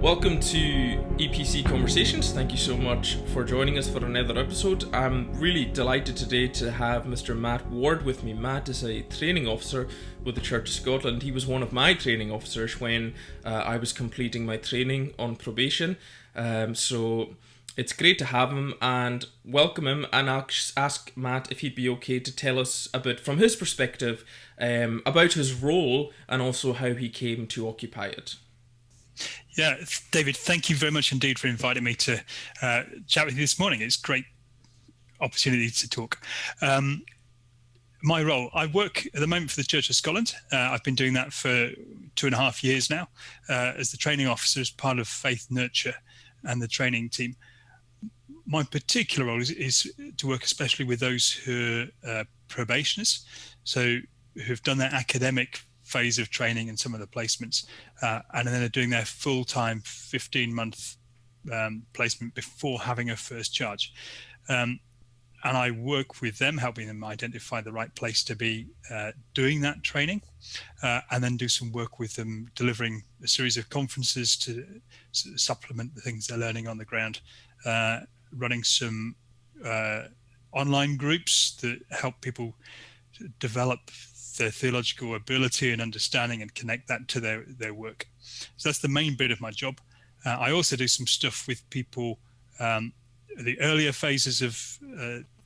Welcome to EPC Conversations. Thank you so much for joining us for another episode. I'm really delighted today to have Mr. Matt Ward with me. Matt is a training officer with the Church of Scotland. He was one of my training officers when I was completing my training on probation. So it's great to have him and welcome him, and I'll ask Matt if he'd be okay to tell us a bit from his perspective about his role and also how he came to occupy it. Yeah, David, thank you very much indeed for inviting me to chat with you this morning. It's a great opportunity to talk. My role, I work at the moment for the Church of Scotland. I've been doing that for 2.5 years now as the training officer as part of Faith Nurture and the training team. My particular role is to work especially with those who are probationers, so who've done their academic phase of training and some of the placements, and then are doing their full-time 15-month placement before having a first charge. And I work with them, helping them identify the right place to be doing that training, and then do some work with them, delivering a series of conferences to supplement the things they're learning on the ground, running some online groups that help people develop their theological ability and understanding and connect that to their work. So that's the main bit of my job. I also do some stuff with people the earlier phases of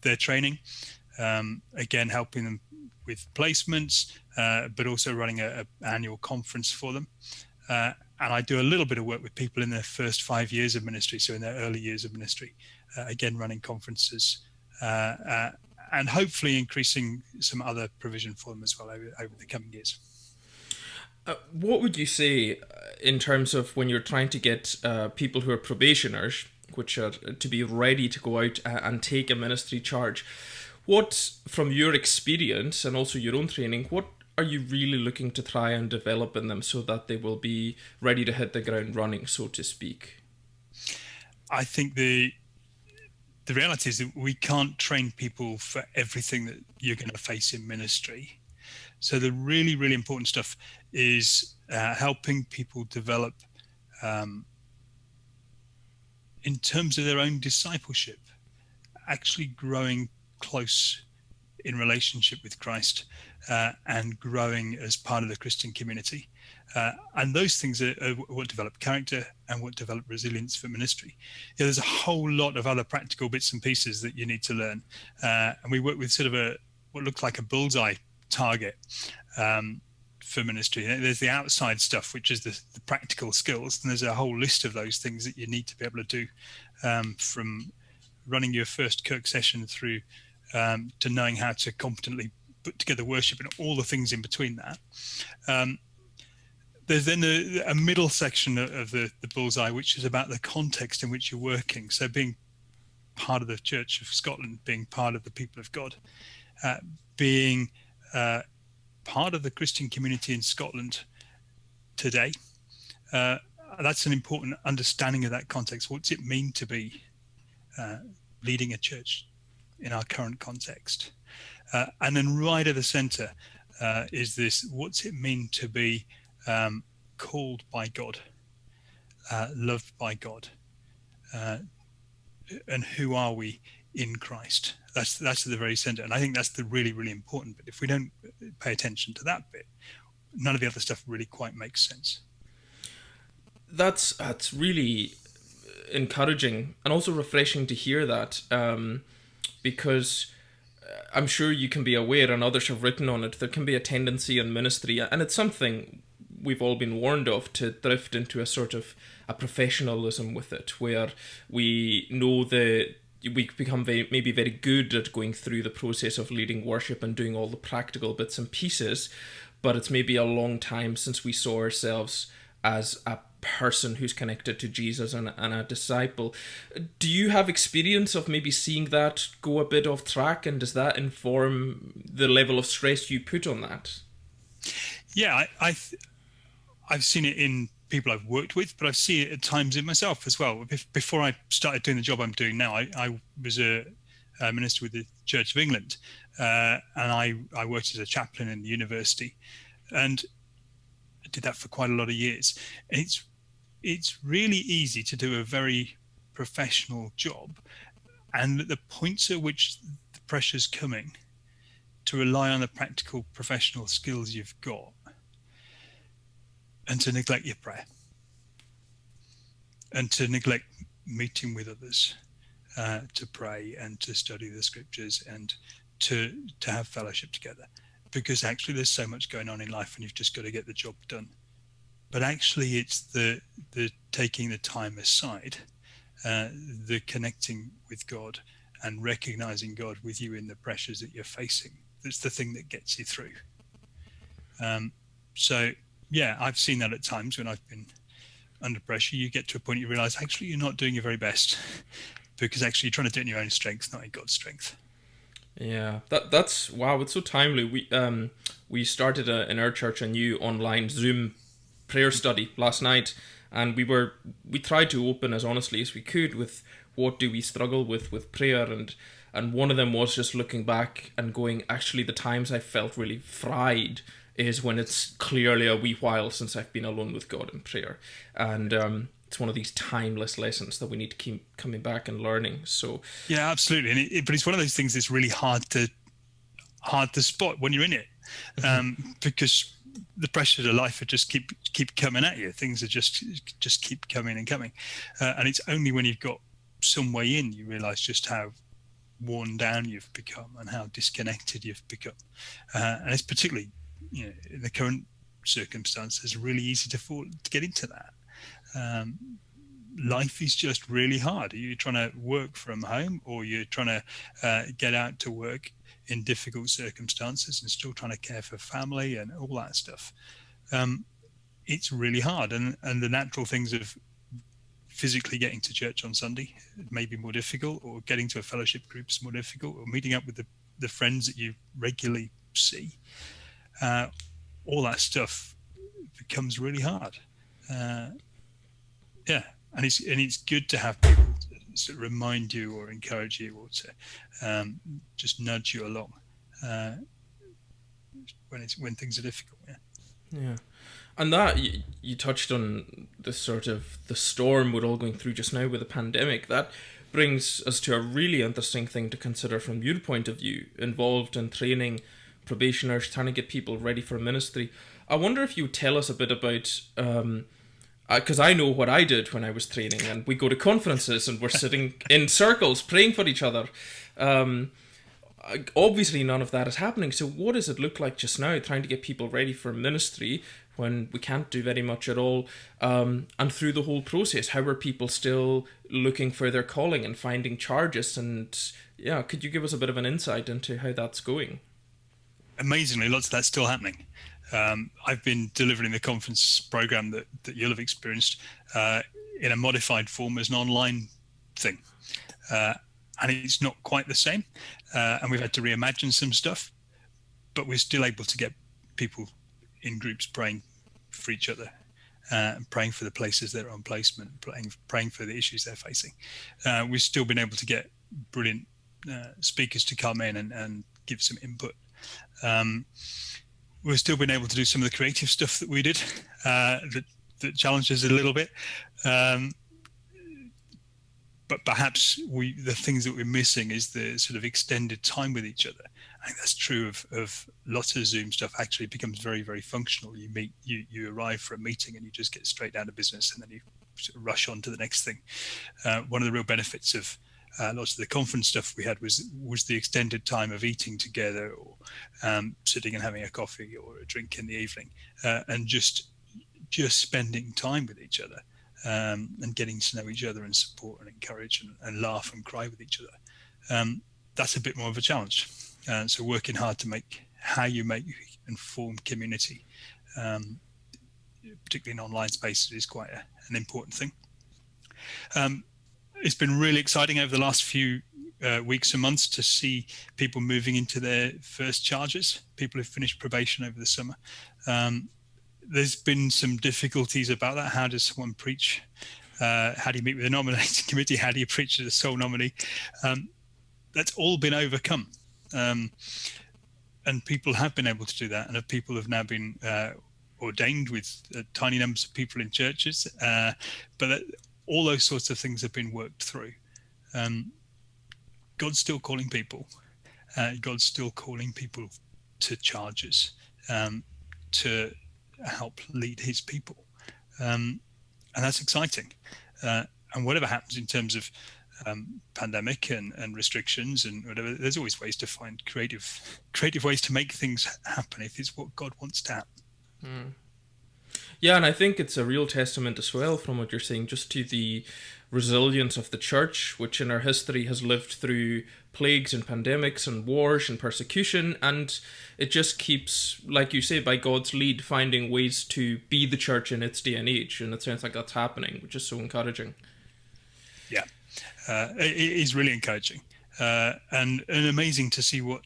their training, again helping them with placements, but also running an annual conference for them. And I do a little bit of work with people in their first 5 years of ministry, so in their early years of ministry, again running conferences, and hopefully increasing some other provision for them as well over the coming years. What would you say in terms of when you're trying to get people who are probationers, which are to be ready to go out and take a ministry charge, what, from your experience and also your own training, what are you really looking to try and develop in them so that they will be ready to hit the ground running, so to speak? I think the reality is that we can't train people for everything that you're going to face in ministry. So the really, really important stuff is helping people develop in terms of their own discipleship, actually growing close in relationship with Christ and growing as part of the Christian community. And those things are what develop character and what develop resilience for ministry. Yeah, there's a whole lot of other practical bits and pieces that you need to learn. And we work with sort of what looks like a bullseye target for ministry. There's the outside stuff, which is the practical skills. And there's a whole list of those things that you need to be able to do, from running your first Kirk session through to knowing how to competently put together worship and all the things in between that. There's then a middle section of the bullseye, which is about the context in which you're working. So being part of the Church of Scotland, being part of the people of God, being part of the Christian community in Scotland today. That's an important understanding of that context. What's it mean to be leading a church in our current context? And then right at the center is this: what's it mean to be called by God, loved by God, and who are we in Christ? That's at the very center, and I think that's the really, really important bit. If we don't pay attention to that bit, none of the other stuff really quite makes sense. That's really encouraging and also refreshing to hear that, because I'm sure you can be aware, and others have written on it, there can be a tendency in ministry, and it's something we've all been warned of, to drift into a sort of a professionalism with it, where we know we become maybe very good at going through the process of leading worship and doing all the practical bits and pieces, but it's maybe a long time since we saw ourselves as a person who's connected to Jesus and a disciple. Do you have experience of maybe seeing that go a bit off track, and does that inform the level of stress you put on that? Yeah, I've seen it in people I've worked with, but I see it at times in myself as well. Before I started doing the job I'm doing now, I was a minister with the Church of England, and I worked as a chaplain in the university, and I did that for quite a lot of years. And it's it's really easy to do a very professional job, and at the points at which the pressure's coming, to rely on the practical professional skills you've got and to neglect your prayer and to neglect meeting with others, to pray and to study the scriptures and to have fellowship together, because actually there's so much going on in life and you've just got to get the job done. But actually it's the taking the time aside, the connecting with God and recognizing God with you in the pressures that you're facing, that's the thing that gets you through. So yeah, I've seen that at times when I've been under pressure. You get to a point you realize actually you're not doing your very best, because actually you're trying to do it in your own strength, not in God's strength. Yeah, that's wow. It's so timely. We started in our church a new online Zoom prayer study last night, and we tried to open as honestly as we could with what do we struggle with prayer, and one of them was just looking back and going, actually the times I felt really fried is when it's clearly a wee while since I've been alone with God in prayer, and it's one of these timeless lessons that we need to keep coming back and learning. So yeah, absolutely. And but it's one of those things that's really hard to spot when you're in it, because the pressures of life are just keep coming at you. Things are just keep coming and coming, and it's only when you've got some way in you realize just how worn down you've become and how disconnected you've become, and it's particularly, in the current circumstances, really easy to get into that. Life is just really hard. You're trying to work from home, or you're trying to get out to work in difficult circumstances and still trying to care for family and all that stuff. It's really hard, and the natural things of physically getting to church on Sunday may be more difficult, or getting to a fellowship group is more difficult, or meeting up with the friends that you regularly see. All that stuff becomes really hard. Yeah, and it's good to have people to sort of remind you or encourage you, or to just nudge you along when things are difficult. yeah. And that you touched on the sort of the storm we're all going through just now with the pandemic. That brings us to a really interesting thing to consider from your point of view, involved in training probationers, trying to get people ready for ministry. I wonder if you tell us a bit about, because I know what I did when I was training, and we go to conferences and we're sitting in circles praying for each other. Obviously none of that is happening. So what does it look like just now, trying to get people ready for ministry when we can't do very much at all, and through the whole process, how are people still looking for their calling and finding charges? And yeah, could you give us a bit of an insight into how that's going? Amazingly, lots of that's still happening. I've been delivering the conference program that you'll have experienced in a modified form as an online thing, and it's not quite the same, and we've had to reimagine some stuff, but we're still able to get people in groups praying for each other, praying for the places they're on placement, praying for the issues they're facing. We've still been able to get brilliant speakers to come in and give some input. We've still been able to do some of the creative stuff that we did, that challenged us a little bit. But perhaps the things that we're missing is the sort of extended time with each other. I think that's true of lots of Zoom stuff. Actually, it becomes very, very functional. You arrive for a meeting and you just get straight down to business, and then you sort of rush on to the next thing. One of the real benefits of lots of the conference stuff we had was the extended time of eating together, or sitting and having a coffee or a drink in the evening, and just spending time with each other, and getting to know each other and support and encourage and laugh and cry with each other. That's a bit more of a challenge. So working hard to make how you make and form community, particularly in online spaces, is quite an important thing. It's been really exciting over the last few weeks and months to see people moving into their first charges, people who've finished probation over the summer. There's been some difficulties about that. How does someone preach? How do you meet with a nominating committee? How do you preach to the sole nominee? That's all been overcome. And people have been able to do that, and people have now been ordained with tiny numbers of people in churches, but all those sorts of things have been worked through. God's still calling people. God's still calling people to charges, to help lead his people. And that's exciting. And whatever happens in terms of pandemic and restrictions and whatever, there's always ways to find creative ways to make things happen if it's what God wants to happen. Yeah, and I think it's a real testament as well, from what you're saying, just to the resilience of the church, which in our history has lived through plagues and pandemics and wars and persecution, and it just keeps, like you say, by God's lead, finding ways to be the church in its day and age, and it sounds like that's happening, which is so encouraging. Yeah, it is really encouraging, and amazing to see what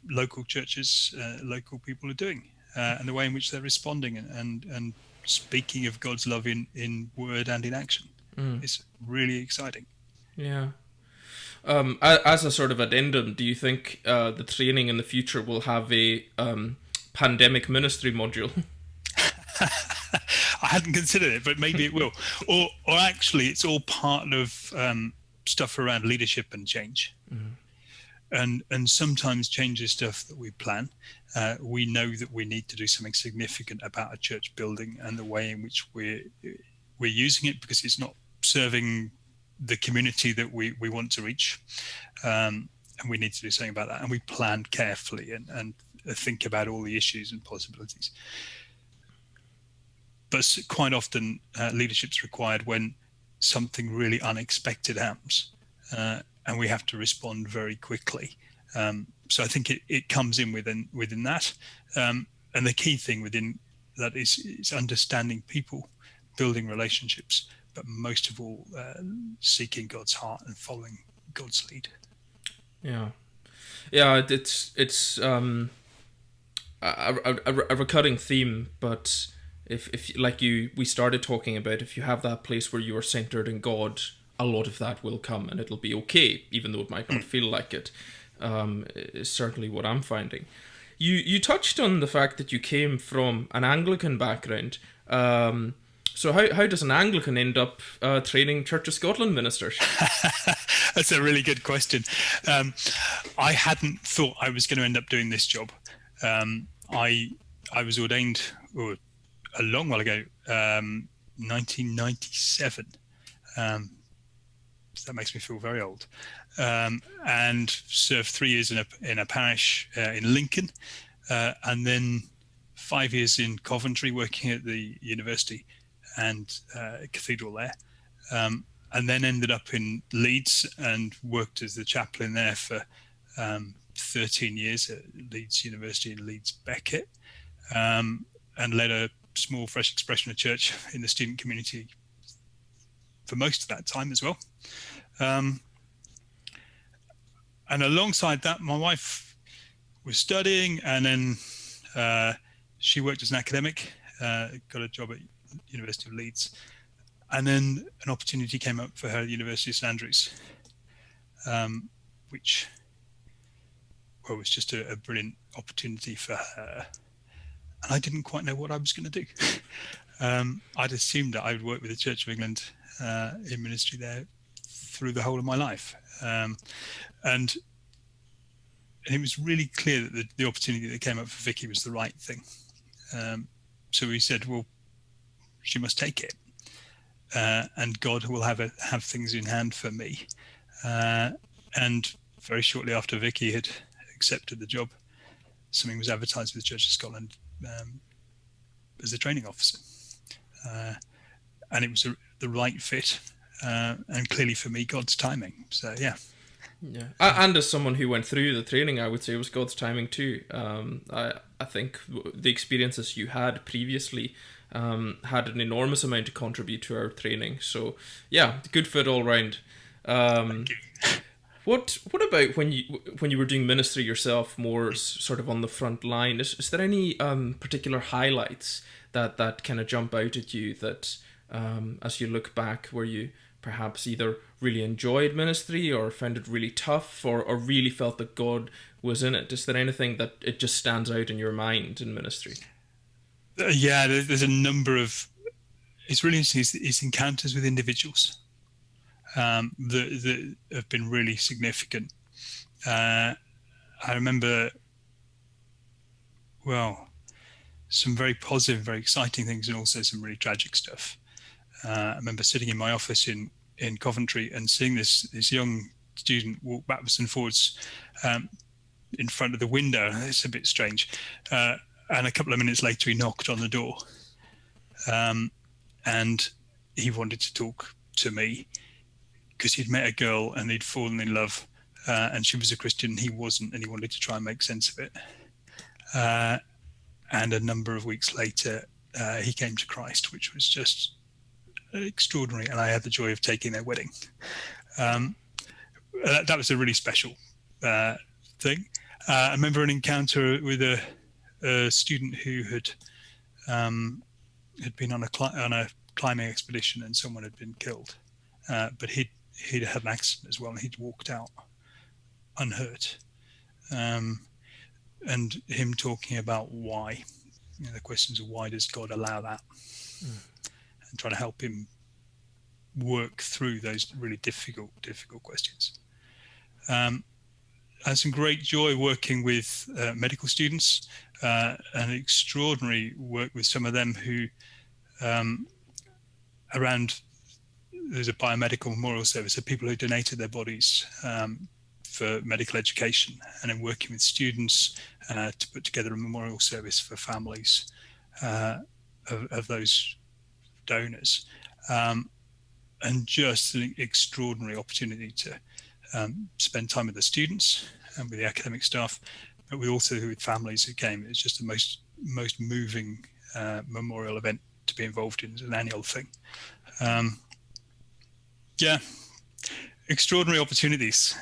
local churches, local people are doing. And the way in which they're responding and speaking of God's love in word and in action. It's really exciting. Yeah. As a sort of addendum, do you think the training in the future will have a pandemic ministry module? I hadn't considered it, but maybe it will. Or actually, it's all part of stuff around leadership and change. And sometimes change is stuff that we plan. We know that we need to do something significant about a church building and the way in which we're using it, because it's not serving the community that we want to reach. And we need to do something about that. And we plan carefully and think about all the issues and possibilities. But quite often, leadership's required when something really unexpected happens. And we have to respond very quickly. So I think it comes in within that. And the key thing within that is understanding people, building relationships, but most of all, seeking God's heart and following God's lead. Yeah. Yeah, it's a recurring theme, but if like we started talking about, if you have that place where you are centered in God, a lot of that will come, and it'll be okay, even though it might not feel like it. Is certainly what I'm finding. You touched on the fact that you came from an Anglican background. So how does an Anglican end up training Church of Scotland ministers? That's a really good question. I hadn't thought I was going to end up doing this job. I was ordained a long while ago, 1997. That makes me feel very old. And served 3 years in a parish in Lincoln, and then 5 years in Coventry, working at the university and cathedral there, and then ended up in Leeds and worked as the chaplain there for 13 years at Leeds University in Leeds Beckett, and led a small Fresh Expression of Church in the student community for most of that time as well. And alongside that, my wife was studying, and then she worked as an academic, got a job at University of Leeds, and then an opportunity came up for her at University of St Andrews, which was just a brilliant opportunity for her. And I didn't quite know what I was going to do. I'd assumed that I would work with the Church of England in ministry there through the whole of my life. And it was really clear that the opportunity that came up for Vicky was the right thing. So we said, well, she must take it, and God will have things in hand for me. And very shortly after Vicky had accepted the job, something was advertised with the Church of Scotland as a training officer, and it was the right fit, and clearly for me, God's timing. So yeah. Yeah, and as someone who went through the training, I would say it was God's timing too. I think the experiences you had previously had an enormous amount to contribute to our training. So yeah, good fit all round. Thank you. What about when you were doing ministry yourself, more sort of on the front line? Is there any particular highlights that kind of jump out at you that as you look back, where you perhaps either really enjoyed ministry or found it really tough, or really felt that God was in it? Is there anything that it just stands out in your mind in ministry? Yeah, there's a number of. It's really interesting. It's encounters with individuals that have been really significant. I remember, well, some very positive, very exciting things, and also some really tragic stuff. I remember sitting in my office in Coventry and seeing this young student walk backwards and forwards in front of the window. It's a bit strange. And a couple of minutes later, he knocked on the door, and he wanted to talk to me because he'd met a girl and he'd fallen in love, and she was a Christian and he wasn't, and he wanted to try and make sense of it. And a number of weeks later, he came to Christ, which was just extraordinary. And I had the joy of taking their wedding. That was a really special thing. I remember an encounter with a student who had been on a climbing expedition and someone had been killed, but he'd had an accident as well, and he'd walked out unhurt. And him talking about why, the questions of why does God allow that, and trying to help him work through those really difficult questions. I had some great joy working with medical students, and extraordinary work with some of them who there's a biomedical memorial service of people who donated their bodies for medical education, and then working with students to put together a memorial service for families of those donors, and just an extraordinary opportunity to spend time with the students and with the academic staff, but we also with families who came. It's just the most moving memorial event to be involved in. It's an annual thing. Extraordinary opportunities.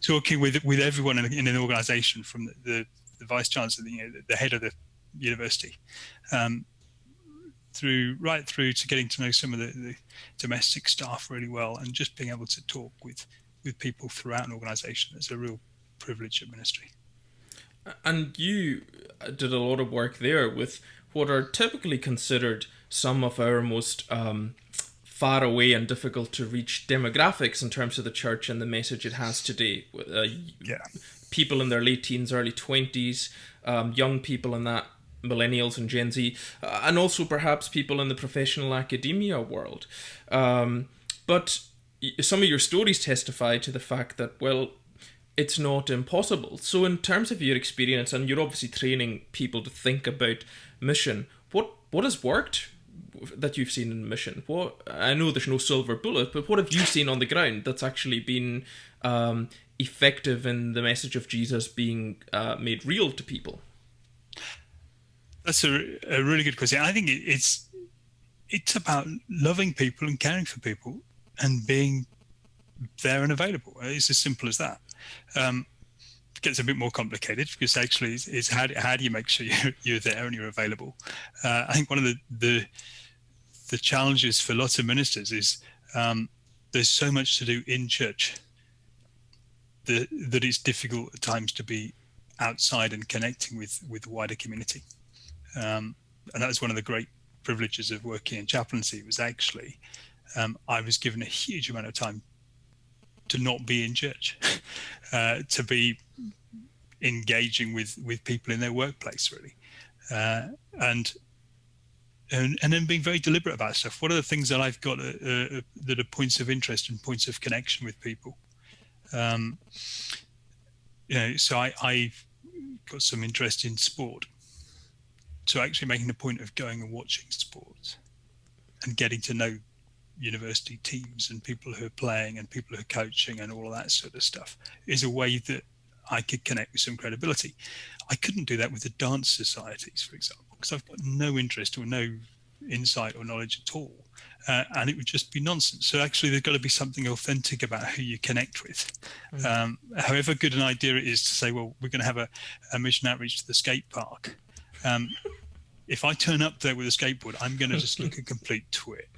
Talking with everyone in an organisation, from the vice chancellor, the head of the university, right through to getting to know some of the domestic staff really well, and just being able to talk with people throughout an organisation. It's a real privilege of ministry. And you did a lot of work there with what are typically considered some of our most far away and difficult to reach demographics in terms of the church and the message it has today. People in their late teens, early 20s, young people in that, millennials and Gen Z, and also perhaps people in the professional academia world. But some of your stories testify to the fact that, well, it's not impossible. So in terms of your experience, and you're obviously training people to think about mission, what has worked that you've seen in mission? I know there's no silver bullet, but what have you seen on the ground that's actually been effective in the message of Jesus being made real to people? That's a really good question. I think it's about loving people and caring for people and being there and available. It's as simple as that. It gets a bit more complicated because actually it's how do you make sure you're there and you're available. I think one of the challenges for lots of ministers is there's so much to do in church that it's difficult at times to be outside and connecting with the wider community. And that was one of the great privileges of working in chaplaincy, was actually I was given a huge amount of time to not be in church, to be engaging with people in their workplace, really, and then being very deliberate about stuff. What are the things that I've got that are points of interest and points of connection with people? So I've got some interest in sport. So actually making a point of going and watching sport and getting to know university teams and people who are playing and people who are coaching and all of that sort of stuff is a way that I could connect with some credibility. I couldn't do that with the dance societies, for example, because I've got no interest or no insight or knowledge at all. And it would just be nonsense. So actually there's got to be something authentic about who you connect with. However good an idea it is to say, well, we're going to have a mission outreach to the skate park. If I turn up there with a skateboard, I'm going to just look a complete twit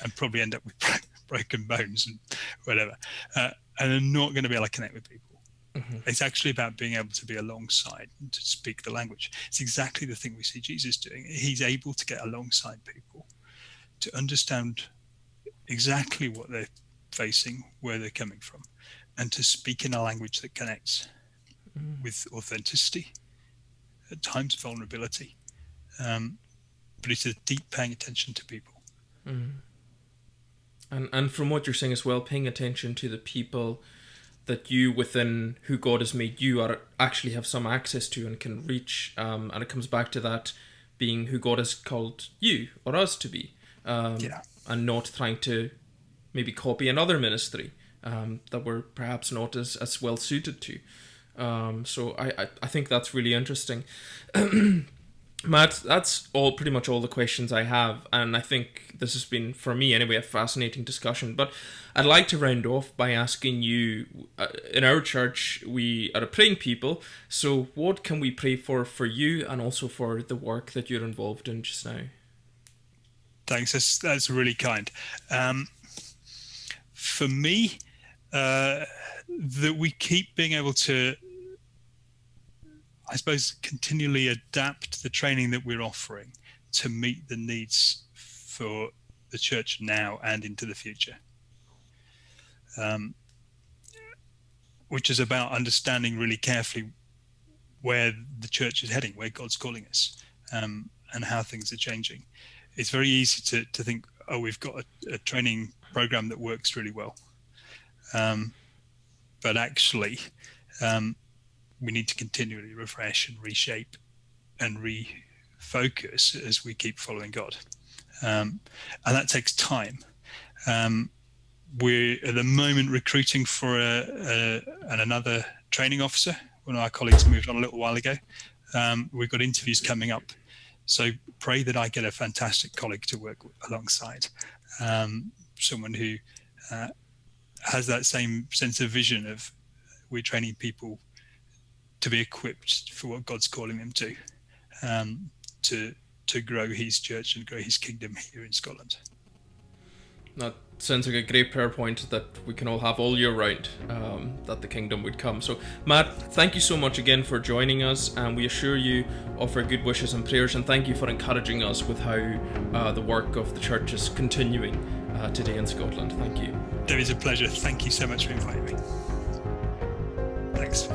and probably end up with broken bones and whatever. And I'm not going to be able to connect with people. It's actually about being able to be alongside and to speak the language. It's exactly the thing we see Jesus doing. He's able to get alongside people, to understand exactly what they're facing, where they're coming from, and to speak in a language that connects with authenticity, at times vulnerability. But it's a deep paying attention to people. And from what you're saying as well, paying attention to the people that you, within who God has made you, are actually have some access to and can reach. And it comes back to that being who God has called you or us to be, and not trying to maybe copy another ministry that we're perhaps not as well suited to. So I think that's really interesting. Matt, that's pretty much all the questions I have, and I think this has been, for me anyway, a fascinating discussion. But I'd like to round off by asking you, in our church, we are a praying people, so what can we pray for you and also for the work that you're involved in just now? Thanks, that's really kind. For me, that we keep being able to, I suppose, continually adapt the training that we're offering to meet the needs for the church now and into the future, which is about understanding really carefully where the church is heading, where God's calling us, and how things are changing. It's very easy to think, oh, we've got a training program that works really well. But actually, we need to continually refresh and reshape and refocus as we keep following God. And that takes time. We're at the moment recruiting for another training officer. One of our colleagues moved on a little while ago. We've got interviews coming up. So pray that I get a fantastic colleague to work alongside, someone who has that same sense of vision of we're training people to be equipped for what God's calling them to grow his church and grow his kingdom here in Scotland. That sounds like a great prayer point that we can all have all year round, that the kingdom would come. So Matt, thank you so much again for joining us, and we assure you of our good wishes and prayers, and thank you for encouraging us with how the work of the church is continuing today in Scotland. Thank you. It is a pleasure. Thank you so much for inviting me. Thanks.